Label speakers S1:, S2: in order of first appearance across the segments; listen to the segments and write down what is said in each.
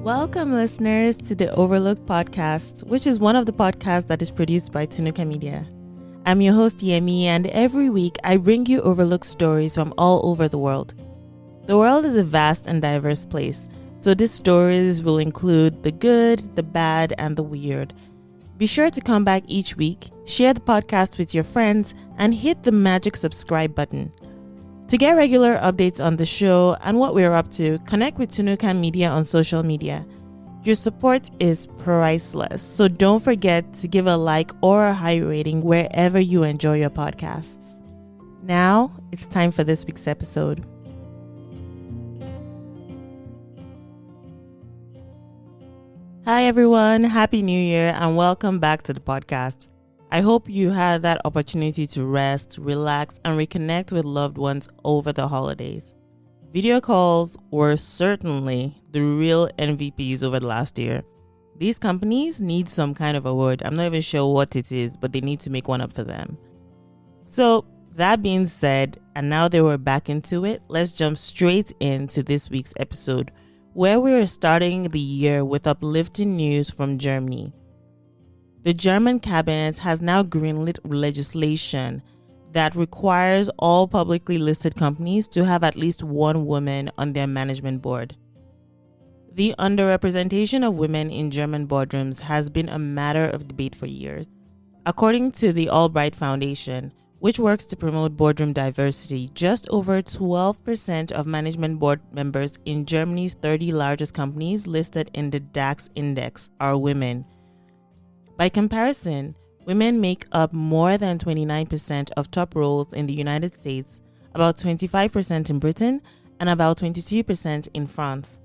S1: Welcome, listeners, to the Overlooked podcast, which is one of the podcasts that is produced by Tunuka Media. I'm your host, Yemi, and every week I bring you overlooked stories from all over the world. The world is a vast and diverse place, so these stories will include the good, the bad, and the weird. Be sure to come back each week, share the podcast with your friends, and hit the magic subscribe button. To get regular updates on the show and what we're up to, connect with Tunuka Media on social media. Your support is priceless, so don't forget to give a like or a high rating wherever you enjoy your podcasts. Now, it's time for this week's episode. Hi everyone, Happy New Year and welcome back to the podcast. I hope you had that opportunity to rest, relax, and reconnect with loved ones over the holidays. Video calls were certainly the real MVPs over the last year. These companies need some kind of award. I'm not even sure what it is, but they need to make one up for them. So, that being said, and now that we're back into it, let's jump straight into this week's episode, where we are starting the year with uplifting news from Germany. The German cabinet has now greenlit legislation that requires all publicly listed companies to have at least one woman on their management board. The underrepresentation of women in German boardrooms has been a matter of debate for years. According to the Albright Foundation, which works to promote boardroom diversity, just over 12% of management board members in Germany's 30 largest companies listed in the DAX index are women. By comparison, women make up more than 29% of top roles in the United States, about 25% in Britain, and about 22% in France.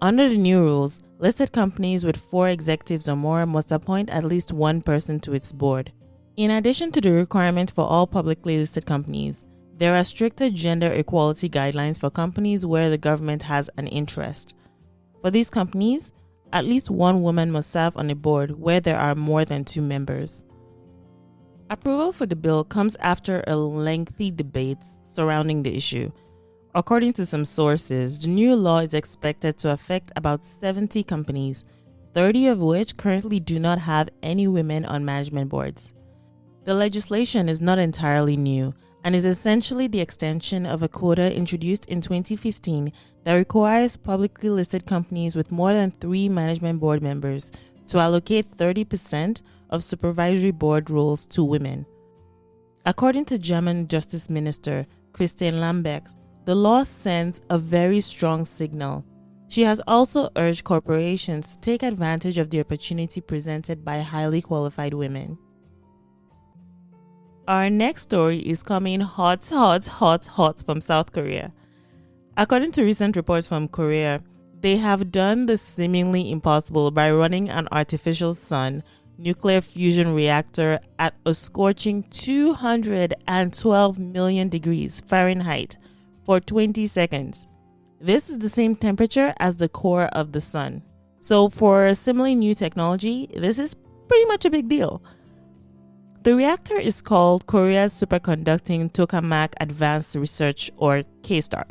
S1: Under the new rules, listed companies with 4 executives or more must appoint at least one person to its board. In addition to the requirement for all publicly listed companies, there are stricter gender equality guidelines for companies where the government has an interest. For these companies, at least one woman must serve on a board where there are more than 2 members. Approval for the bill comes after a lengthy debate surrounding the issue. According to some sources, the new law is expected to affect about 70 companies, 30 of which currently do not have any women on management boards. The legislation is not entirely new and is essentially the extension of a quota introduced in 2015 that requires publicly listed companies with more than 3 management board members to allocate 30% of supervisory board roles to women. According to German Justice Minister Christine Lambrecht, the law sends a very strong signal. She has also urged corporations to take advantage of the opportunity presented by highly qualified women. Our next story is coming hot from South Korea. According to recent reports from Korea, they have done the seemingly impossible by running an artificial sun nuclear fusion reactor at a scorching 212 million degrees Fahrenheit for 20 seconds. This is the same temperature as the core of the sun. So for a similarly new technology, this is pretty much a big deal. The reactor is called Korea's Superconducting Tokamak Advanced Research, or K-STAR.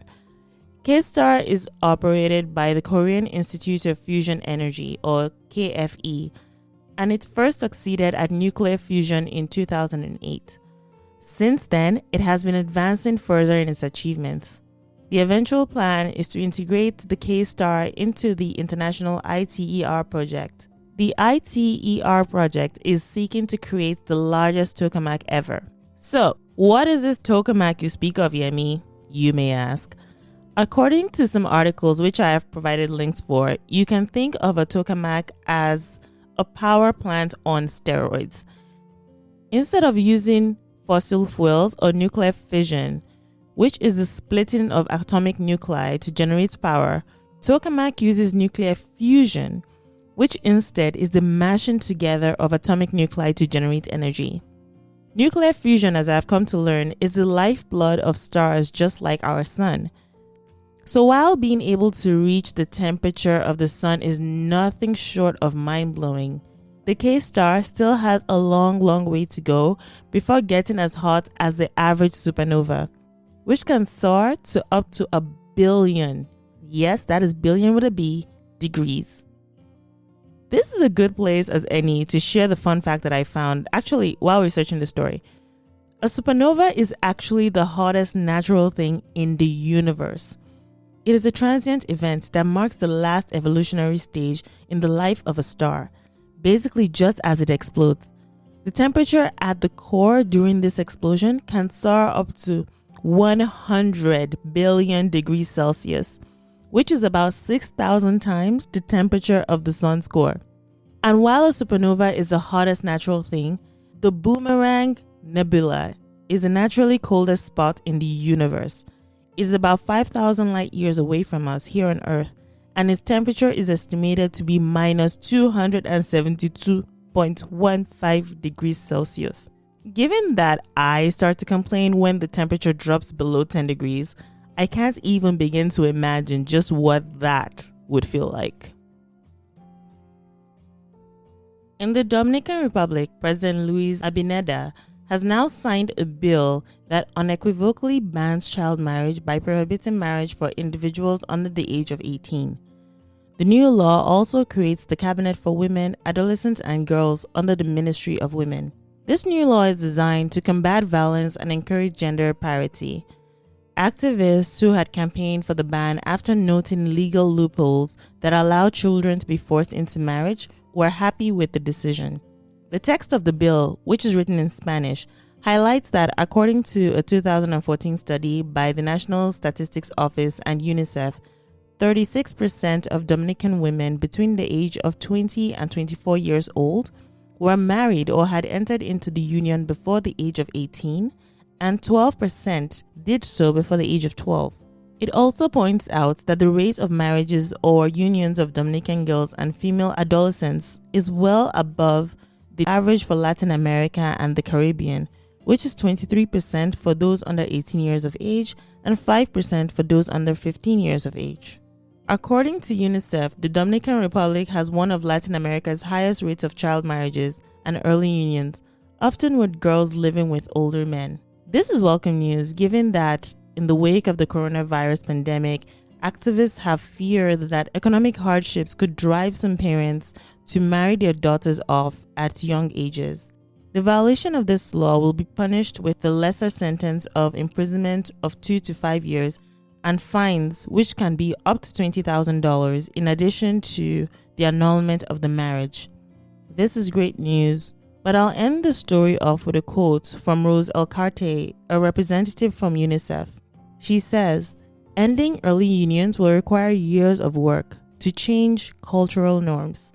S1: K-STAR is operated by the Korean Institute of Fusion Energy, or KFE, and it first succeeded at nuclear fusion in 2008. Since then, it has been advancing further in its achievements. The eventual plan is to integrate the K-STAR into the International ITER project. The ITER project is seeking to create the largest tokamak ever. So, what is this tokamak you speak of, Yemi? You may ask. According to some articles which I have provided links for, you can think of a tokamak as a power plant on steroids. Instead of using fossil fuels or nuclear fission, which is the splitting of atomic nuclei to generate power, tokamak uses nuclear fusion, which instead is the mashing together of atomic nuclei to generate energy. Nuclear fusion, as I've come to learn, is the lifeblood of stars just like our sun. So while being able to reach the temperature of the sun is nothing short of mind-blowing, the K-STAR still has a long way to go before getting as hot as the average supernova, which can soar to up to 1 billion, yes, that is billion with a B, degrees. This is a good place as any to share the fun fact that I found actually while researching the story. A supernova is actually the hottest natural thing in the universe. It is a transient event that marks the last evolutionary stage in the life of a star, basically just as it explodes. The temperature at the core during this explosion can soar up to 100 billion degrees Celsius, which is about 6,000 times the temperature of the sun's core. And while a supernova is the hottest natural thing, the Boomerang Nebula is the naturally coldest spot in the universe. It is about 5,000 light years away from us here on Earth, and its temperature is estimated to be minus 272.15 degrees Celsius. Given that I start to complain when the temperature drops below 10 degrees, I can't even begin to imagine just what that would feel like. In the Dominican Republic, President Luis Abineda has now signed a bill that unequivocally bans child marriage by prohibiting marriage for individuals under the age of 18. The new law also creates the Cabinet for Women, Adolescents and Girls under the Ministry of Women. This new law is designed to combat violence and encourage gender parity. Activists who had campaigned for the ban after noting legal loopholes that allow children to be forced into marriage were happy with the decision. The text of the bill, which is written in Spanish, highlights that according to a 2014 study by the National Statistics Office and UNICEF, 36% of Dominican women between the age of 20 and 24 years old were married or had entered into the union before the age of 18, and 12% did so before the age of 12. It also points out that the rate of marriages or unions of Dominican girls and female adolescents is well above the average for Latin America and the Caribbean, which is 23% for those under 18 years of age and 5% for those under 15 years of age. According to UNICEF, the Dominican Republic has one of Latin America's highest rates of child marriages and early unions, often with girls living with older men. This is welcome news given that in the wake of the coronavirus pandemic, activists have feared that economic hardships could drive some parents to marry their daughters off at young ages. The violation of this law will be punished with the lesser sentence of imprisonment of 2 to 5 years and fines, which can be up to $20,000 in addition to the annulment of the marriage. This is great news, but I'll end the story off with a quote from Rose Elcarte, a representative from UNICEF. She says, "Ending early unions will require years of work to change cultural norms."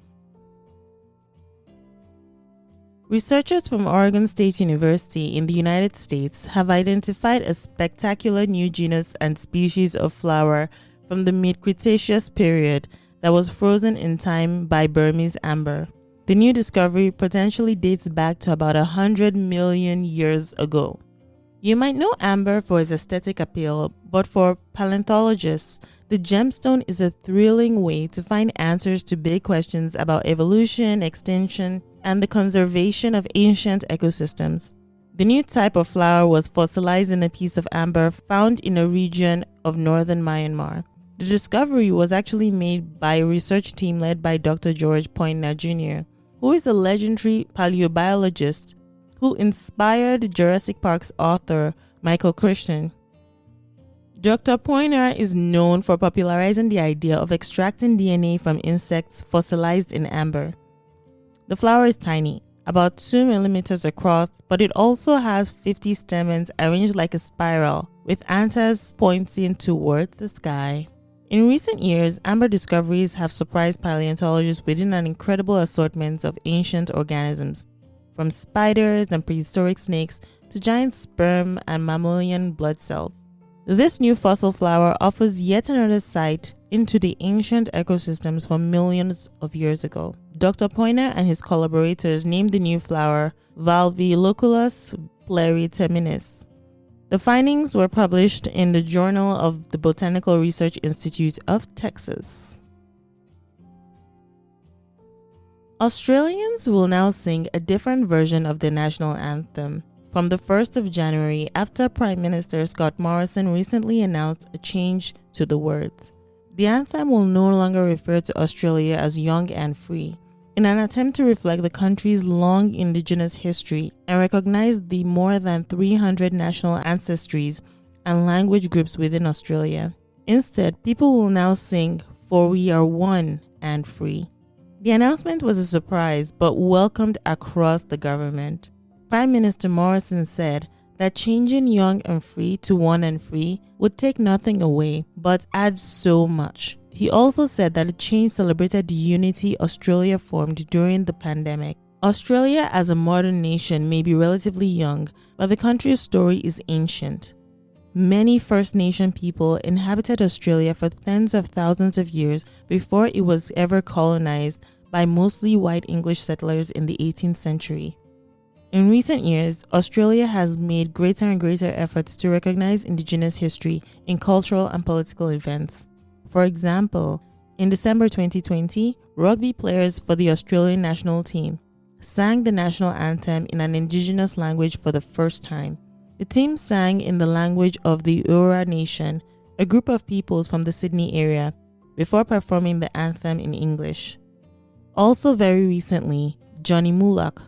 S1: Researchers from Oregon State University in the United States have identified a spectacular new genus and species of flower from the mid-Cretaceous period that was frozen in time by Burmese amber. The new discovery potentially dates back to about 100 million years ago. You might know amber for its aesthetic appeal, but for paleontologists, the gemstone is a thrilling way to find answers to big questions about evolution, extinction, and the conservation of ancient ecosystems. The new type of flower was fossilized in a piece of amber found in a region of northern Myanmar. The discovery was actually made by a research team led by Dr. George Pointner Jr., who is a legendary paleobiologist who inspired Jurassic Park's author Michael Crichton. Dr. Pointner is known for popularizing the idea of extracting DNA from insects fossilized in amber. The flower is tiny, about 2 millimeters across, but it also has 50 stamens arranged like a spiral, with anthers pointing towards the sky. In recent years, amber discoveries have surprised paleontologists within an incredible assortment of ancient organisms, from spiders and prehistoric snakes to giant sperm and mammalian blood cells. This new fossil flower offers yet another sight into the ancient ecosystems from millions of years ago. Dr. Pointner and his collaborators named the new flower Valviloculus pluriterminus. The findings were published in the Journal of the Botanical Research Institute of Texas. Australians will now sing a different version of the national anthem from the 1st of January after Prime Minister Scott Morrison recently announced a change to the words. The anthem will no longer refer to Australia as young and free, in an attempt to reflect the country's long indigenous history and recognize the more than 300 national ancestries and language groups within Australia. Instead, people will now sing "For We Are One and Free." The announcement was a surprise but welcomed across the government. Prime Minister Morrison said that changing young and free to one and free would take nothing away but add so much. He also said that the change celebrated the unity Australia formed during the pandemic. Australia as a modern nation may be relatively young, but the country's story is ancient. Many First Nation people inhabited Australia for tens of thousands of years before it was ever colonized by mostly white English settlers in the 18th century. In recent years, Australia has made greater and greater efforts to recognize Indigenous history in cultural and political events. For example, in December 2020, rugby players for the Australian national team sang the national anthem in an Indigenous language for the first time. The team sang in the language of the Eora Nation, a group of peoples from the Sydney area, before performing the anthem in English. Also very recently, Johnny Mulak,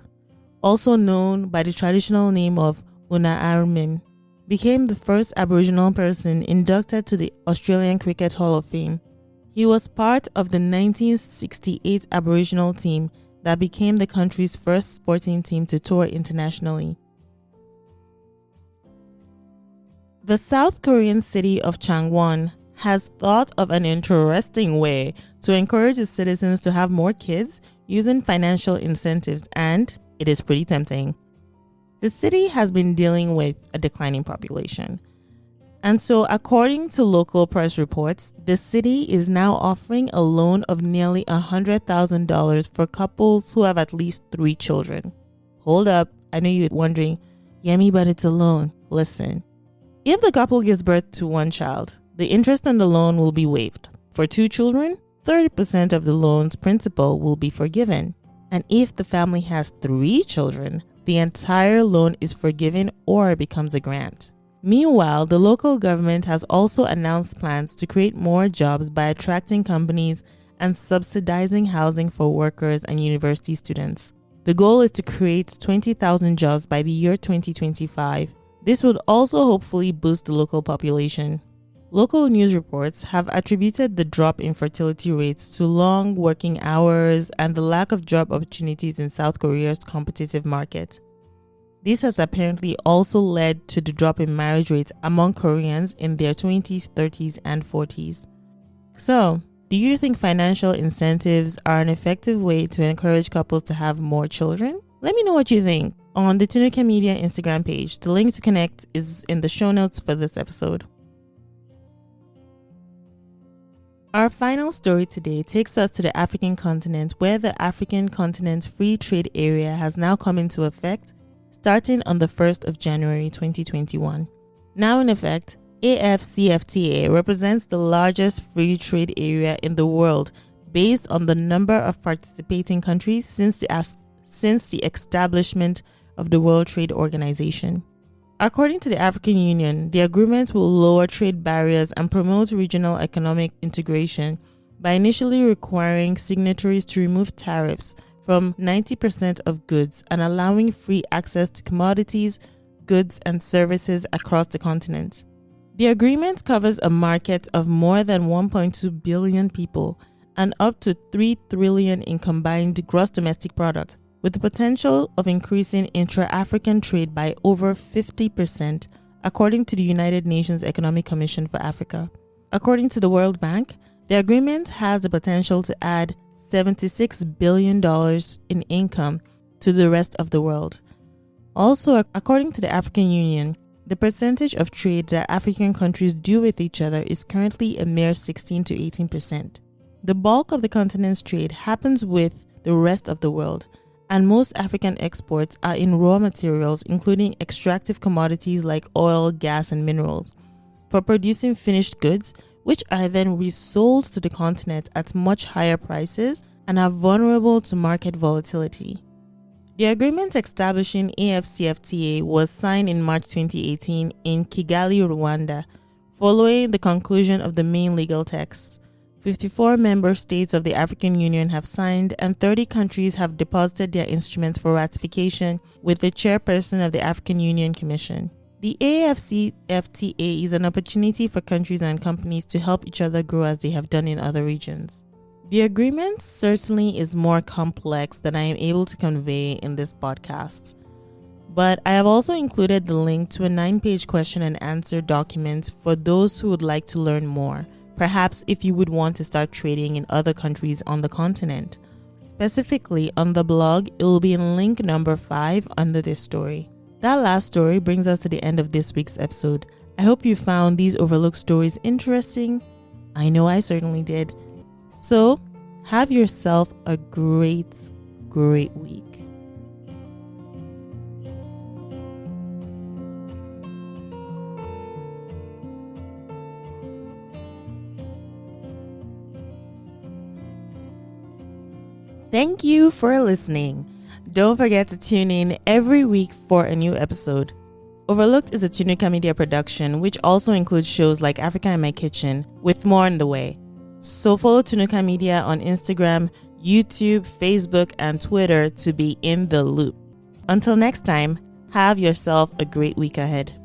S1: also known by the traditional name of Una Armin, became the first Aboriginal person inducted to the Australian Cricket Hall of Fame. He was part of the 1968 Aboriginal team that became the country's first sporting team to tour internationally. The South Korean city of Changwon has thought of an interesting way to encourage its citizens to have more kids using financial incentives, and it is pretty tempting. The city has been dealing with a declining population. And so, according to local press reports, the city is now offering a loan of nearly $100,000 for couples who have at least 3 children. Hold up, I know you're wondering, Yemi, but it's a loan. Listen. If the couple gives birth to 1 child, the interest on the loan will be waived. For 2 children, 30% of the loan's principal will be forgiven. And if the family has 3 children, the entire loan is forgiven or becomes a grant. Meanwhile, the local government has also announced plans to create more jobs by attracting companies and subsidizing housing for workers and university students. The goal is to create 20,000 jobs by the year 2025. This would also hopefully boost the local population. Local news reports have attributed the drop in fertility rates to long working hours and the lack of job opportunities in South Korea's competitive market. This has apparently also led to the drop in marriage rates among Koreans in their 20s, 30s, and 40s. So, do you think financial incentives are an effective way to encourage couples to have more children? Let me know what you think on the Tunuka Media Instagram page. The link to connect is in the show notes for this episode. Our final story today takes us to the African continent, where the African Continent Free Trade Area has now come into effect starting on the 1st of January 2021. Now in effect, AFCFTA represents the largest free trade area in the world based on the number of participating countries since the establishment of the World Trade Organization. According to the African Union, the agreement will lower trade barriers and promote regional economic integration by initially requiring signatories to remove tariffs from 90% of goods and allowing free access to commodities, goods, and services across the continent. The agreement covers a market of more than 1.2 billion people and up to 3 trillion in combined gross domestic product, with the potential of increasing intra-African trade by over 50%, according to the United Nations Economic Commission for Africa. According to the World Bank, the agreement has the potential to add $76 billion in income to the rest of the world. Also, according to the African Union, the percentage of trade that African countries do with each other is currently a mere 16 to 18%. The bulk of the continent's trade happens with the rest of the world, and most African exports are in raw materials, including extractive commodities like oil, gas, and minerals, for producing finished goods, which are then resold to the continent at much higher prices and are vulnerable to market volatility. The agreement establishing AFCFTA was signed in March 2018 in Kigali, Rwanda, following the conclusion of the main legal text. 54 member states of the African Union have signed, and 30 countries have deposited their instruments for ratification with the chairperson of the African Union Commission. The AFCFTA is an opportunity for countries and companies to help each other grow as they have done in other regions. The agreement certainly is more complex than I am able to convey in this podcast, but I have also included the link to a 9-page question and answer document for those who would like to learn more, perhaps if you would want to start trading in other countries on the continent. Specifically on the blog, it will be in link number 5 under this story. That last story brings us to the end of this week's episode. I hope you found these overlooked stories interesting. I know I certainly did. So, have yourself a great week. Thank you for listening. Don't forget to tune in every week for a new episode. Overlooked is a Tunuka Media production, which also includes shows like Africa in My Kitchen, with more on the way. So follow Tunuka Media on Instagram, YouTube, Facebook, and Twitter to be in the loop. Until next time, have yourself a great week ahead.